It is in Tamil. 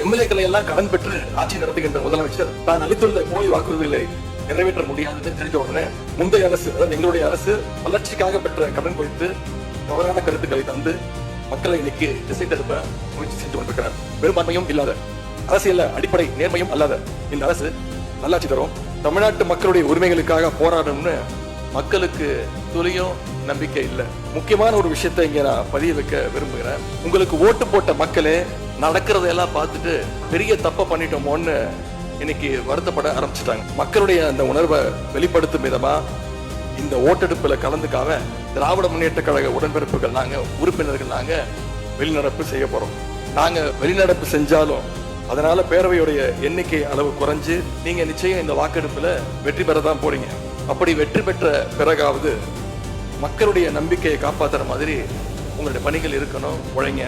எம்எல்ஏக்களை எல்லாம் கடன் பெற்று ஆட்சி நடத்துகின்ற முதலமைச்சர் தான் அளித்துள்ள போலி வாக்குறுதிகளை நிறைவேற்ற முடியாதது தெரிஞ்ச உடனே முந்தைய அரசு, அதாவது எங்களுடைய அரசு வளர்ச்சிக்காக பெற்ற கடன் குறித்து தவறான கருத்துக்களை தந்து மக்களை இன்னைக்கு திசை திருப்ப முயற்சி செஞ்சு கொண்டிருக்கிறார். பெரும்பான்மையும் இல்லாத, அரசியல் அடிப்படை நேர்மையும் அல்லாத இந்த அரசு நல்லாட்சி தரும், தமிழ்நாட்டு மக்களுடைய உரிமைகளுக்காக போராடணும்னு மக்களுக்கு துளியும் நம்பிக்கை இல்லை. முக்கியமான ஒரு விஷயத்தை இங்க நான் பதிய வைக்க விரும்புகிறேன். உங்களுக்கு ஓட்டு போட்ட மக்களே நடக்கிறதையெல்லாம் பார்த்துட்டு பெரிய தப்பை பண்ணிட்டோமோன்னு இன்னைக்கு வருத்தப்பட ஆரம்பிச்சுட்டாங்க. மக்களுடைய அந்த உணர்வை வெளிப்படுத்தும் விதமா இந்த ஓட்டெடுப்புல கலந்துக்காம திராவிட முன்னேற்ற கழக உடன்பிறப்புகள் நாங்க, உறுப்பினர்கள் நாங்க வெளிநடப்பு செய்ய போறோம். நாங்க வெளிநடப்பு செஞ்சாலும் அதனால பேரவையுடைய எண்ணிக்கை அளவு குறைஞ்சு நீங்க நிச்சயம் இந்த வாக்கெடுப்புல வெற்றி பெறதான் போறீங்க. அப்படி வெற்றி பெற்ற பிறகாவது மக்களுடைய நம்பிக்கையை காப்பாத்துற மாதிரி உங்களுடைய பணிகள் இருக்கணும். உழைங்க.